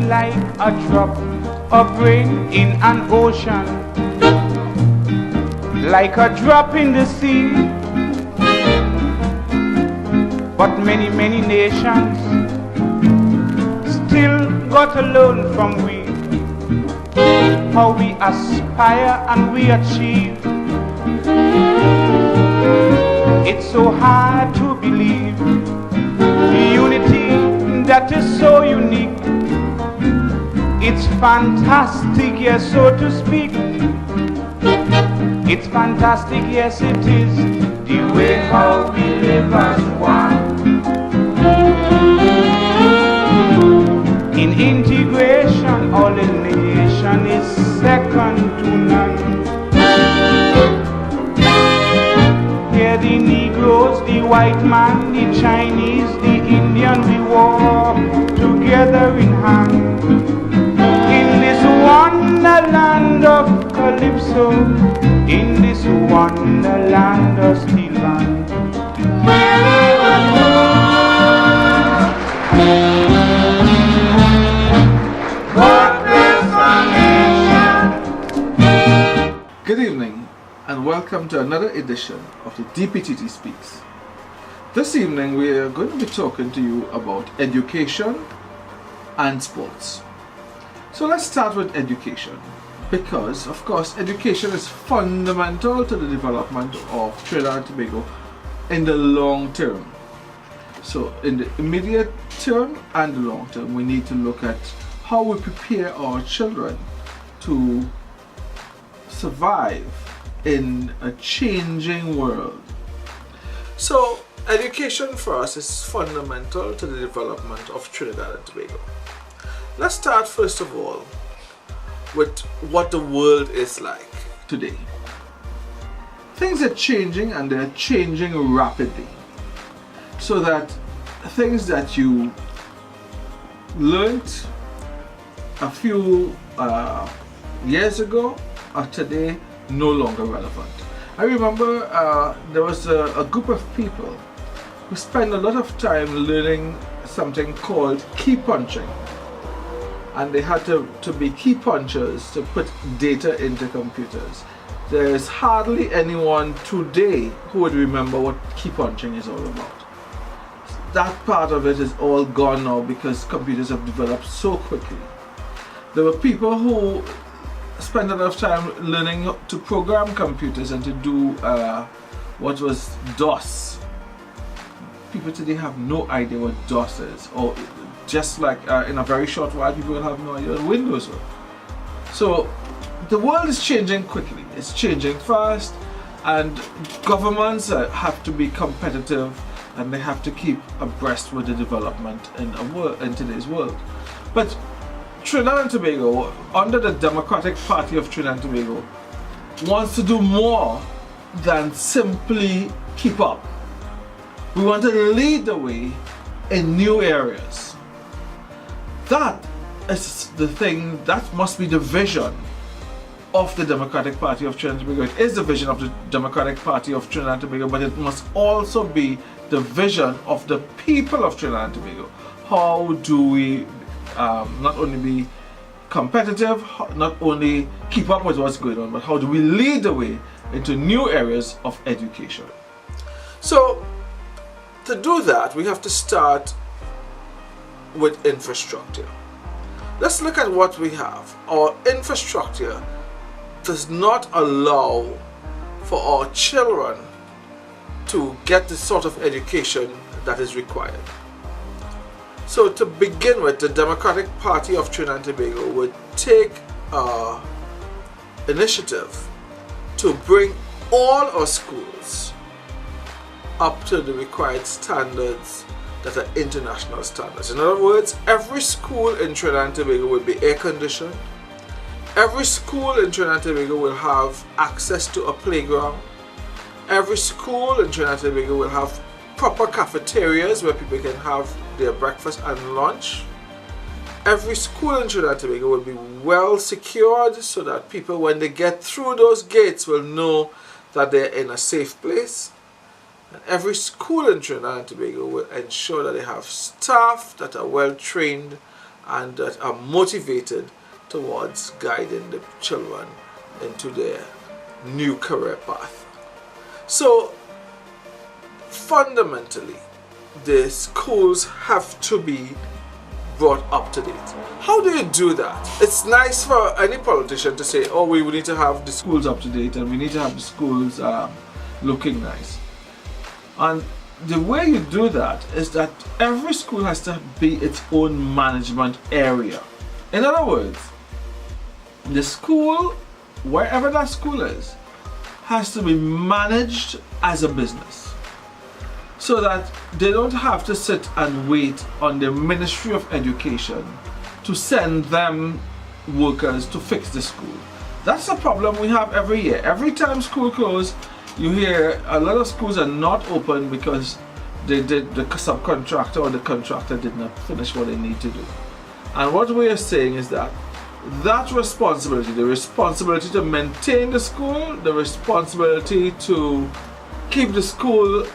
like a drop of rain in an ocean, like a drop in the sea. But many, many nations still got to learn from we, how we aspire and we achieve. It's so hard to believe the unity that is so unique. It's fantastic, yes, so to speak. It's fantastic, yes, it is, the way how we live as one. In integration, all the nation is second to none. Here the Negroes, the white man, the Chinese, the Indian, we walk together in hand. In this wonderland of Calypso, in this wonderland of steel band. Good evening and welcome to another edition of the DPTT Speaks. This evening we are going to be talking to you about education and sports. So let's start with education, because of course education is fundamental to the development of Trinidad and Tobago in the long term. So in the immediate term and the long term, we need to look at how we prepare our children to survive in a changing world. So education for us is fundamental to the development of Trinidad and Tobago. Let's start first of all with what the world is like today. Things are changing, and they're changing rapidly, so that things that you learned a few years ago are today no longer relevant. I remember there was a group of people who spent a lot of time learning something called key punching, and they had to be key punchers to put data into computers. There is hardly anyone today who would remember what key punching is all about. That part of it is all gone now because computers have developed so quickly. There were people who spent a lot of time learning to program computers and to do what was DOS. People today have no idea what DOS is, or just like in a very short while people will have no idea what Windows is. So the world is changing quickly, it's changing fast, and governments have to be competitive, and they have to keep abreast with the development in today's world. But Trinidad and Tobago, under the Democratic Party of Trinidad and Tobago, wants to do more than simply keep up. We want to lead the way in new areas. That is the thing, that must be the vision of the Democratic Party of Trinidad and Tobago. It is the vision of the Democratic Party of Trinidad and Tobago, but it must also be the vision of the people of Trinidad and Tobago. How do we not only be competitive, not only keep up with what's going on, but how do we lead the way into new areas of education? So to do that, we have to start with infrastructure. Let's look at what we have. Our infrastructure does not allow for our children to get the sort of education that is required. So to begin with, the Democratic Party of Trinidad and Tobago would take initiative to bring all our schools up to the required standards that are international standards. In other words, every school in Trinidad and Tobago will be air conditioned. Every school in Trinidad and Tobago will have access to a playground. Every school in Trinidad and Tobago will have proper cafeterias where people can have their breakfast and lunch. Every school in Trinidad and Tobago will be well secured so that people, when they get through those gates, will know that they're in a safe place. And every school in Trinidad and Tobago will ensure that they have staff that are well trained and that are motivated towards guiding the children into their new career path. So fundamentally, the schools have to be brought up to date. How do you do that? It's nice for any politician to say, oh, we need to have the schools up to date and we need to have the schools looking nice. And the way you do that is that every school has to be its own management area. In other words, the school, wherever that school is, has to be managed as a business, so that they don't have to sit and wait on the Ministry of Education to send them workers to fix the school. That's a problem we have every year. Every time school closes, you hear a lot of schools are not open because the subcontractor or the contractor did not finish what they need to do. And what we are saying is that responsibility, the responsibility to maintain the school, the responsibility to keep the school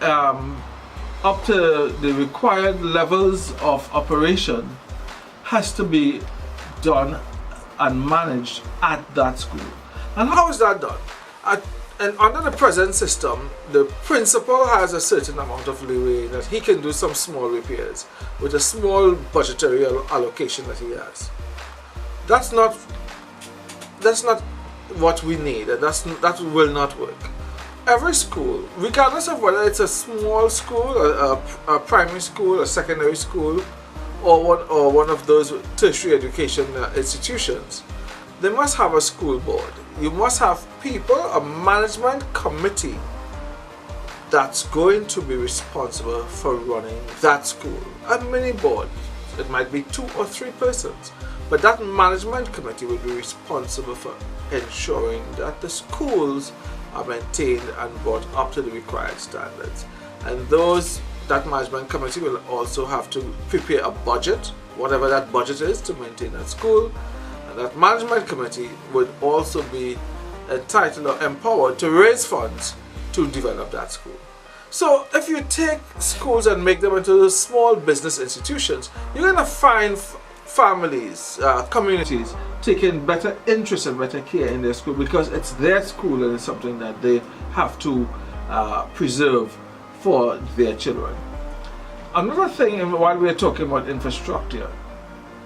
up to the required levels of operation, has to be done and managed at that school. And how is that done? And under the present system, the principal has a certain amount of leeway that he can do some small repairs with a small budgetary allocation that he has. That's not what we need, and that will not work. Every school, regardless of whether it's a small school, a primary school, a secondary school, or one of those tertiary education institutions, they must have a school board. You must have people, a management committee that's going to be responsible for running that school. A mini board, it might be 2 or 3 persons, but that management committee will be responsible for ensuring that the schools are maintained and brought up to the required standards. And that management committee will also have to prepare a budget, whatever that budget is, to maintain that school. And that management committee would also be entitled or empowered to raise funds to develop that school. So if you take schools and make them into small business institutions, you're going to find families, communities taking better interest and better care in their school, because it's their school and it's something that they have to preserve for their children. Another thing, while we're talking about infrastructure,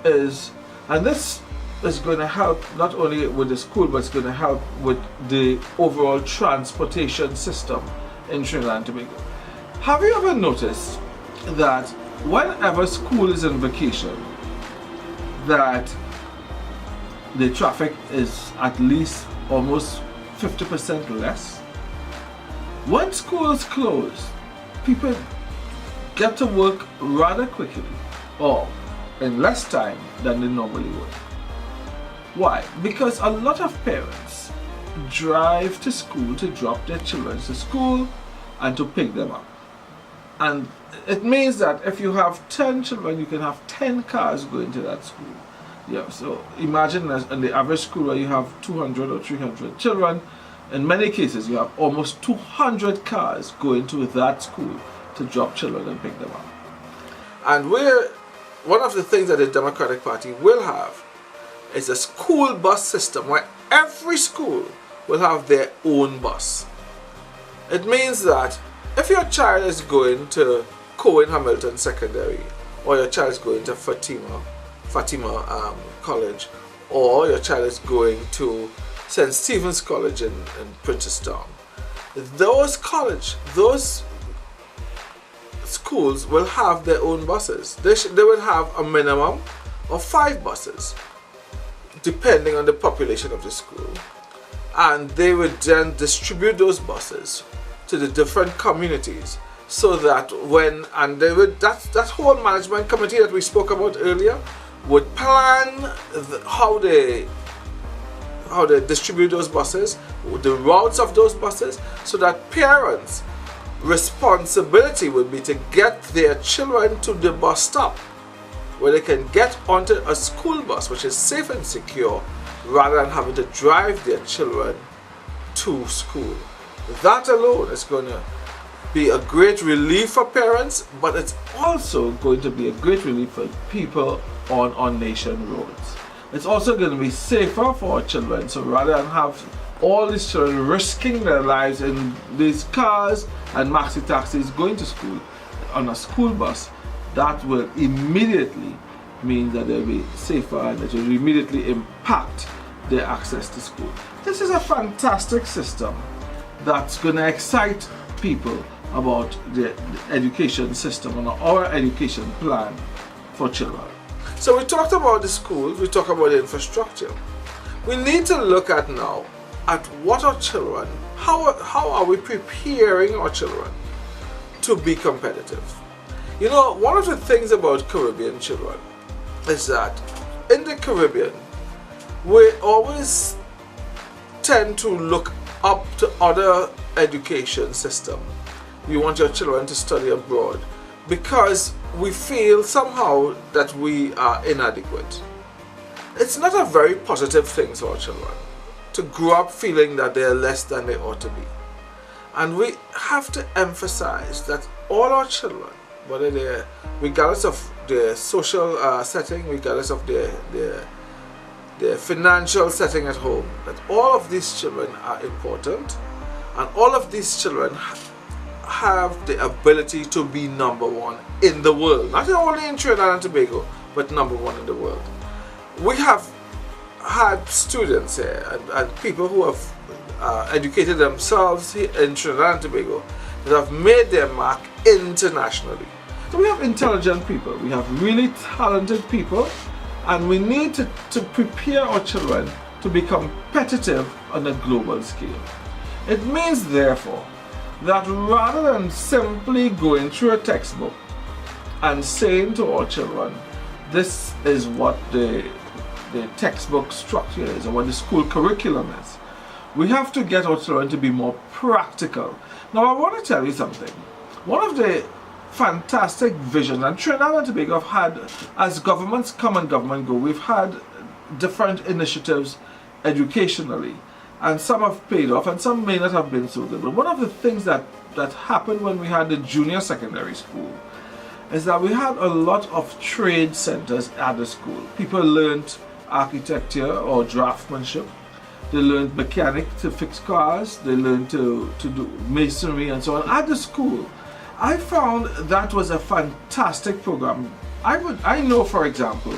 is, and this is going to help not only with the school, but it's going to help with the overall transportation system in Trinidad and Tobago. Have you ever noticed that whenever school is on vacation, that the traffic is at least almost 50% less? When schools close, people get to work rather quickly, or in less time than they normally would. Why? Because a lot of parents drive to school to drop their children to school and to pick them up. And it means that if you have 10 children, you can have 10 cars going to that school. Yeah, so imagine in the average school where you have 200 or 300 children, in many cases you have almost 200 cars going to that school to drop children and pick them up. And one of the things that the Democratic Party will have is a school bus system where every school will have their own bus. It means that if your child is going to Cohen Hamilton Secondary, or your child is going to Fatima College, or your child is going to St. Stephen's College in Princestown, those schools will have their own buses. They will have a minimum of 5 buses, depending on the population of the school, and they would then distribute those buses to the different communities, so that that whole management committee that we spoke about earlier would plan how they distribute those buses, the routes of those buses, so that parents' responsibility would be to get their children to the bus stop where they can get onto a school bus which is safe and secure, rather than having to drive their children to school. That alone is going to be a great relief for parents, but it's also going to be a great relief for people on our nation roads. It's also going to be safer for our children. So rather than have all these children risking their lives in these cars and maxi taxis going to school on a school bus, that will immediately mean that they'll be safer and that will immediately impact their access to school. This is a fantastic system that's going to excite people about the education system and our education plan for children. So we talked about the schools, we talked about the infrastructure. We need to look at now at what our children, how are we preparing our children to be competitive? You know, one of the things about Caribbean children is that in the Caribbean, we always tend to look up to other education system. You want your children to study abroad because we feel somehow that we are inadequate. It's not a very positive thing for our children to grow up feeling that they are less than they ought to be. And we have to emphasize that all our children, whether they're, regardless of their social setting, regardless of their financial setting at home, that all of these children are important, and all of these children have the ability to be number one in the world, not only in Trinidad and Tobago, but number one in the world. We have had students here and people who have educated themselves here in Trinidad and Tobago that have made their mark internationally. So we have intelligent people, we have really talented people, and we need to prepare our children to be competitive on a global scale. It means, therefore, that rather than simply going through a textbook and saying to our children, this is what the textbook structure is or what the school curriculum is, we have to get our children to be more practical. Now I want to tell you something. One of the fantastic visions, and Trinidad and Tobago have had, as governments come and government go, we've had different initiatives educationally, and some have paid off and some may not have been so good. But one of the things that happened when we had the junior secondary school is that we had a lot of trade centers at the school. People learned architecture or draftsmanship, they learned mechanic to fix cars, they learned to do masonry and so on at the school. I found that was a fantastic program. I know, for example,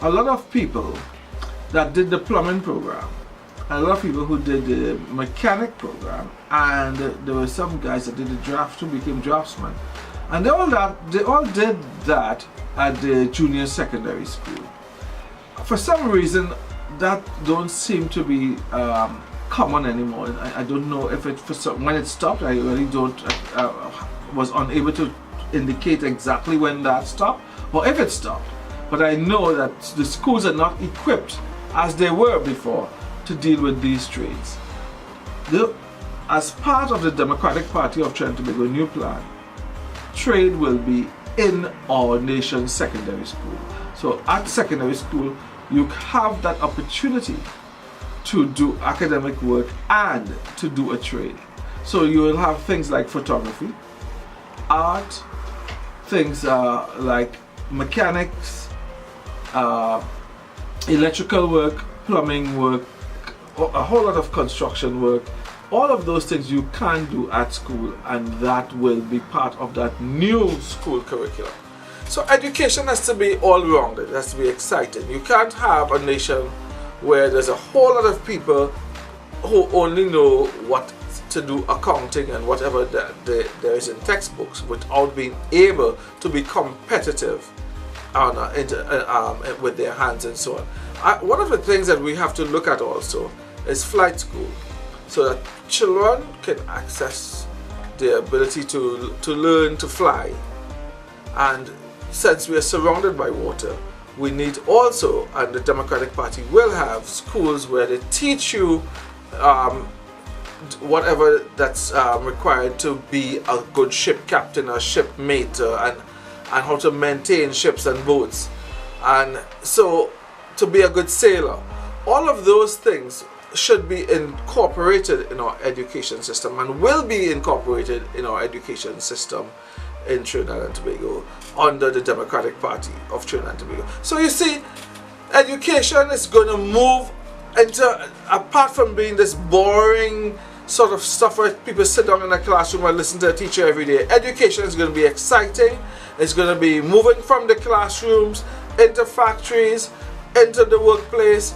a lot of people that did the plumbing program, and a lot of people who did the mechanic program, and there were some guys that did the draft who became draftsmen, and they all did that at the junior secondary school. For some reason, that don't seem to be common anymore. I don't know if it when it stopped. I really don't was unable to indicate exactly when that stopped or if it stopped. But I know that the schools are not equipped as they were before to deal with these trades. As part of the Democratic Party of Trinidad and Tobago new plan, trade will be in our nation's secondary school. So at secondary school, you have that opportunity to do academic work and to do a trade. So you will have things like photography, art, things like mechanics, electrical work, plumbing work, a whole lot of construction work. All of those things you can do at school, and that will be part of that new school curriculum. So education has to be all-rounded, it has to be exciting. You can't have a nation where there's a whole lot of people who only know what to do accounting and whatever there is in textbooks without being able to be competitive with their hands and so on. One of the things that we have to look at also is flight school, so that children can access the ability to learn to fly. And since we are surrounded by water, we need also, and the Democratic Party will have, schools where they teach you whatever that's required to be a good ship captain or ship mate, and how to maintain ships and boats, and so to be a good sailor. All of those things should be incorporated in our education system and will be incorporated in our education system in Trinidad and Tobago under the Democratic Party of Trinidad and Tobago. So you see, education is going to move into, apart from being this boring sort of stuff where people sit down in a classroom and listen to a teacher every day, education is going to be exciting. It's going to be moving from the classrooms into factories, into the workplace,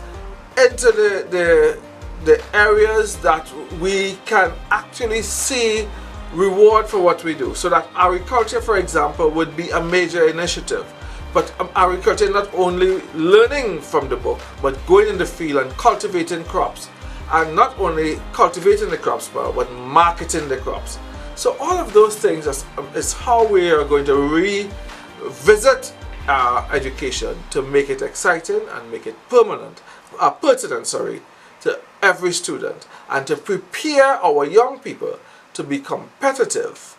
into the areas that we can actually see reward for what we do. So that agriculture, for example, would be a major initiative. But agriculture not only learning from the book, but going in the field and cultivating crops. And not only cultivating the crops, but marketing the crops. So all of those things is how we are going to revisit our education to make it exciting and make it pertinent, to every student, and to prepare our young people to be competitive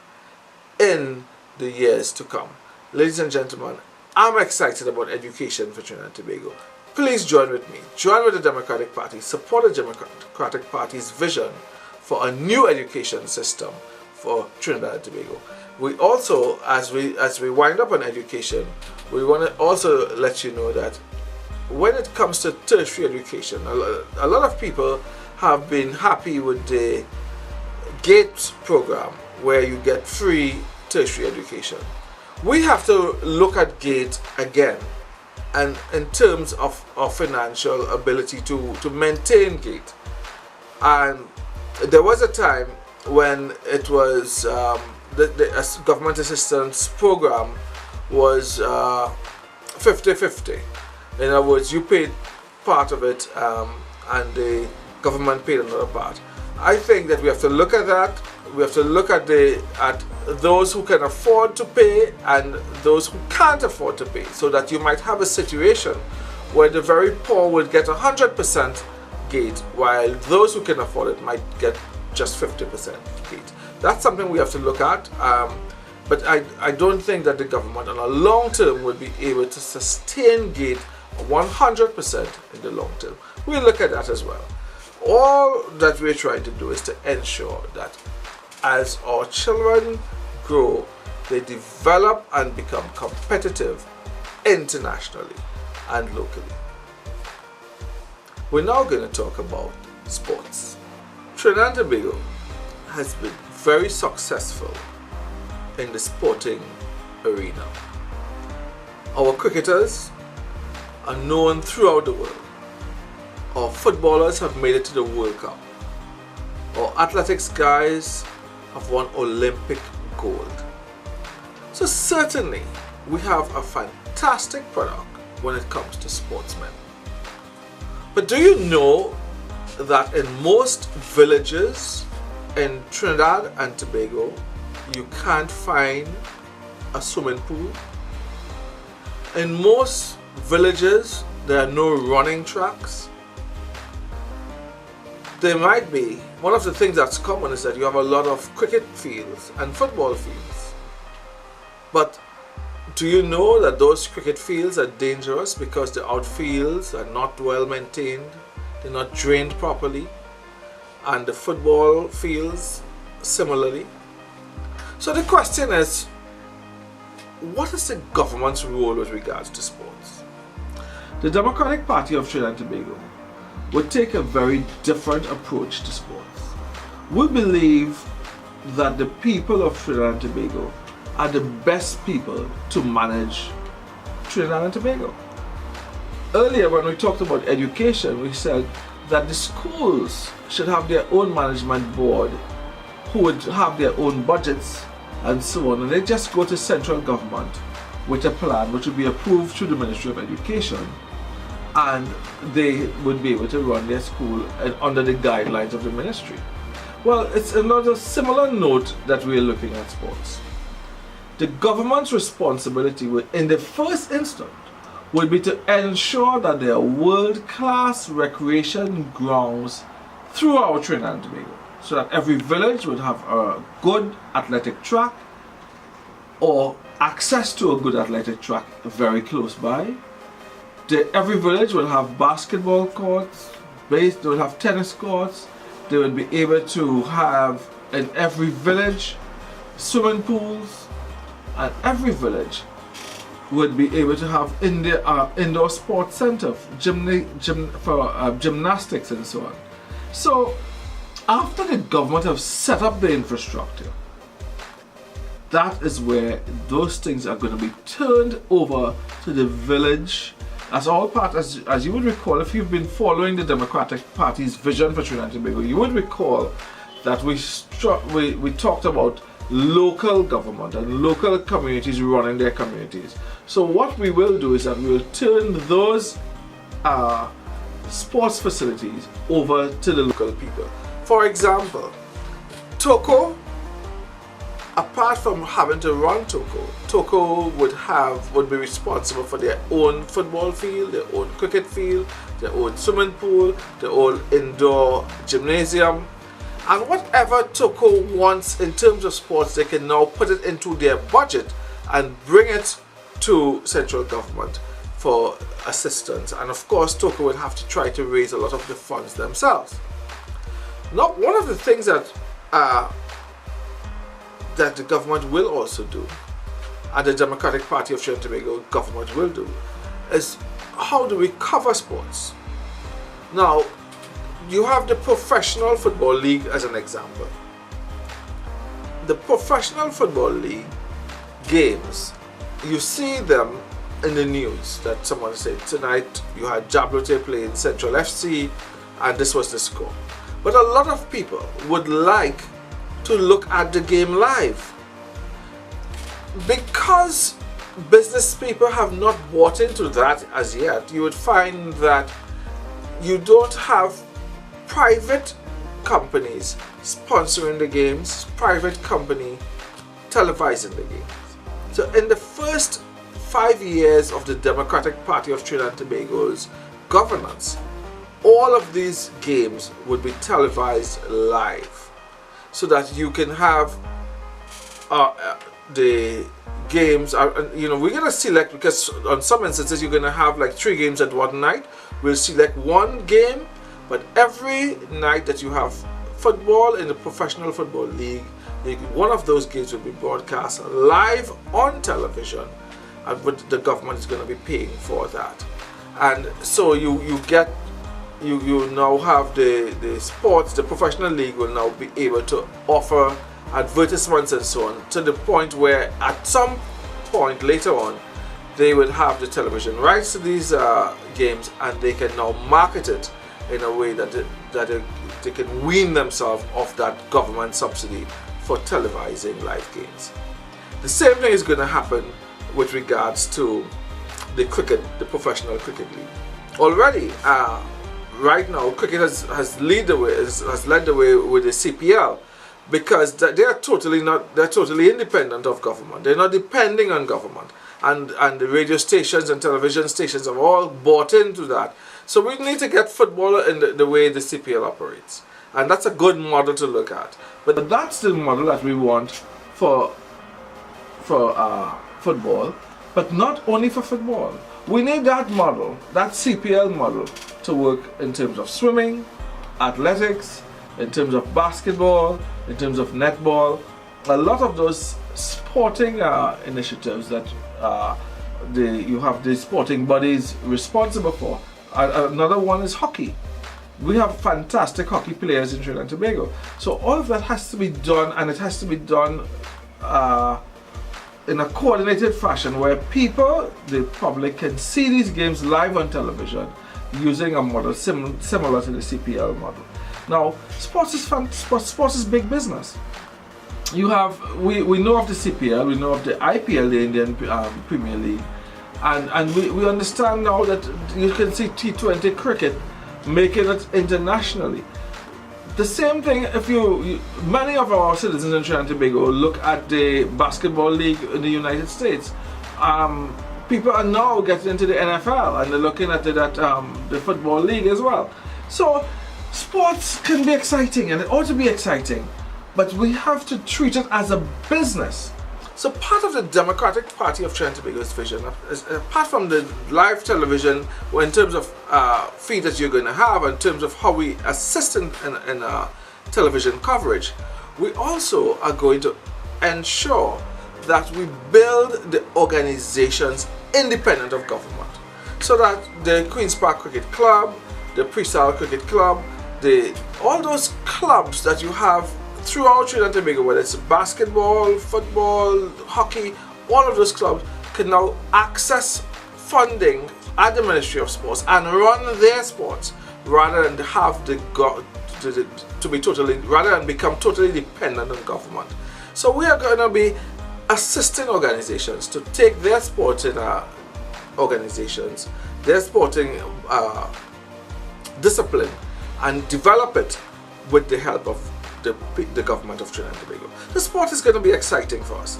in the years to come. Ladies and gentlemen, I'm excited about education for Trinidad and Tobago. Please join with me. Join with the Democratic Party. Support the Democratic Party's vision for a new education system for Trinidad and Tobago. We also, as we wind up on education, we want to also let you know that when it comes to tertiary education, a lot of people have been happy with the GATE program where you get free tertiary education. We have to look at GATE again, and in terms of financial ability to maintain GATE. And there was a time when it was the government assistance program was 50-50. In other words, you paid part of it and the government paid another part. I think that we have to look at that. We have to look at those who can afford to pay and those who can't afford to pay, so that you might have a situation where the very poor would get 100% GATE, while those who can afford it might get just 50% GATE. That's something we have to look at, but I don't think that the government on a long term would be able to sustain GATE 100% in the long term. We'll look at that as well. All that we're trying to do is to ensure that as our children grow, they develop and become competitive internationally and locally. We're now going to talk about sports. Trinidad and Tobago has been very successful in the sporting arena. Our cricketers are known throughout the world. Our footballers have made it to the World Cup. Our athletics guys have won Olympic gold. So certainly we have a fantastic product when it comes to sportsmen. But do you know that in most villages in Trinidad and Tobago you can't find a swimming pool? In most villages there are no running tracks. There might be. One of the things that's common is that you have a lot of cricket fields and football fields. But do you know that those cricket fields are dangerous because the outfields are not well maintained, they're not drained properly, and the football fields similarly? So the question is, what is the government's role with regards to sports? The Democratic Party of Trinidad and Tobago would take a very different approach to sports. We believe that the people of Trinidad and Tobago are the best people to manage Trinidad and Tobago. Earlier when we talked about education, we said that the schools should have their own management board who would have their own budgets and so on, and they just go to central government with a plan which would be approved through the Ministry of Education, and they would be able to run their school under the guidelines of the ministry. Well, it's another similar note that we're looking at sports. The government's responsibility in the first instance would be to ensure that there are world-class recreation grounds throughout Trinidad and Tobago, so that every village would have a good athletic track or access to a good athletic track very close by. Every village will have basketball courts, they will have tennis courts, they will be able to have in every village swimming pools, and every village would be able to have indoor sports center, gymnastics and so on. So after the government have set up the infrastructure, that is where those things are going to be turned over to the village. As all part, as you would recall, if you've been following the Democratic Party's vision for Trinidad and Tobago, you would recall that we talked about local government and local communities running their communities. So what we will do is that we will turn those sports facilities over to the local people. For example, Toko, apart from having to run Toko would be responsible for their own football field, their own cricket field, their own swimming pool, their own indoor gymnasium, and whatever Toko wants in terms of sports, they can now put it into their budget and bring it to central government for assistance. And of course, Toko will have to try to raise a lot of the funds themselves. Now, one of the things that the government will also do, and the Democratic Party of Trinidad and Tobago government will do, is how do we cover sports? Now, you have the Professional Football League as an example. The Professional Football League games, you see them in the news that someone said tonight you had Jablote playing Central FC and this was the score. But a lot of people would like to look at the game live. Because business people have not bought into that as yet, you would find that you don't have private companies sponsoring the games, private company televising the games. So in the first 5 years of the Democratic Party of Trinidad and Tobago's governance, all of these games would be televised live, so that you can have the games. We're going to select, because on some instances you're going to have like 3 games at one night. We'll select one game, but every night that you have football in the Professional Football League, one of those games will be broadcast live on television, and the government is going to be paying for that. And so you now have the sports, the Professional League will now be able to offer advertisements and so on, to the point where at some point later on they will have the television rights to these games, and they can now market it in a way that they can wean themselves off that government subsidy for televising live games. The same thing is going to happen with regards to the cricket, the Professional Cricket League. Already, right now, cricket has led the way with the CPL, because they are totally independent of government. They're not depending on government, and the radio stations and television stations have all bought into that. So we need to get football in the way the CPL operates, and that's a good model to look at. But that's the model that we want for football, but not only for football. We need that model, that CPL model, to work in terms of swimming, athletics, in terms of basketball, in terms of netball. A lot of those sporting initiatives that you have the sporting bodies responsible for. Another one is hockey. We have fantastic hockey players in Trinidad and Tobago. So all of that has to be done, and it has to be done in a coordinated fashion where people, the public, can see these games live on television using a model similar to the CPL model. Now, sports is fun. Sports is big business. We know of the CPL, we know of the IPL, the Indian Premier League, and we understand now that you can see T20 cricket making it internationally. The same thing, if many of our citizens in Trinidad and Tobago look at the basketball league in the United States. People are now getting into the NFL, and they're looking at the football league as well. So sports can be exciting, and it ought to be exciting, but we have to treat it as a business. So part of the Democratic Party of Trinidad and Tobago's vision, apart from the live television, in terms of feed that you're going to have, in terms of how we assist in television coverage, we also are going to ensure that we build the organizations independent of government, so that the Queen's Park Cricket Club, the Presale Cricket Club, all those clubs that you have throughout Trinidad and Tobago, whether it's basketball, football, hockey, all of those clubs can now access funding at the Ministry of Sports and run their sports rather than have rather than become totally dependent on government. So we are going to be assisting organizations to take their sporting organizations, their sporting discipline, and develop it with the help of the government of Trinidad and Tobago. The sport is going to be exciting for us.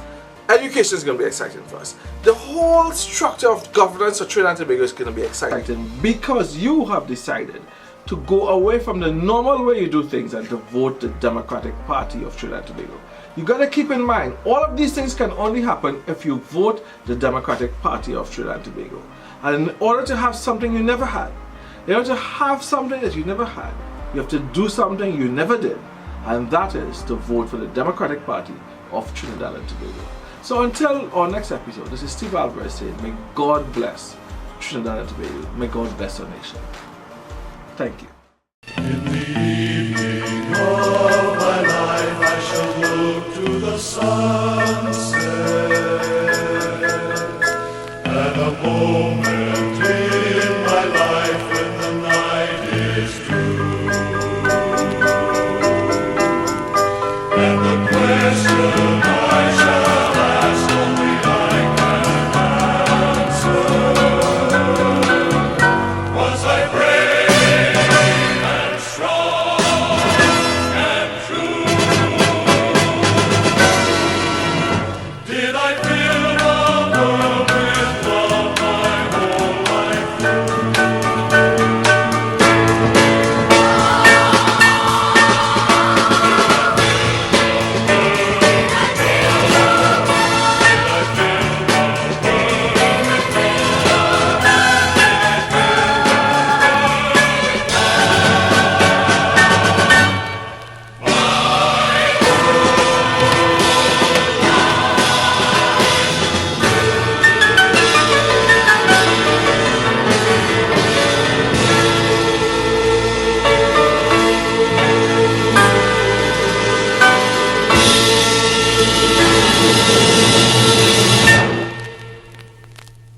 Education is going to be exciting for us. The whole structure of governance of Trinidad and Tobago is going to be exciting because you have decided to go away from the normal way you do things and to vote the Democratic Party of Trinidad and Tobago. You got to keep in mind, all of these things can only happen if you vote the Democratic Party of Trinidad and Tobago. And in order to have something you never had, in order to have something that you never had, you have to do something you never did, and that is to vote for the Democratic Party of Trinidad and Tobago. So until our next episode, this is Steve Alvarez saying, may God bless Trinidad and Tobago. May God bless our nation. Thank you. In the evening of my life I shall look to the sun.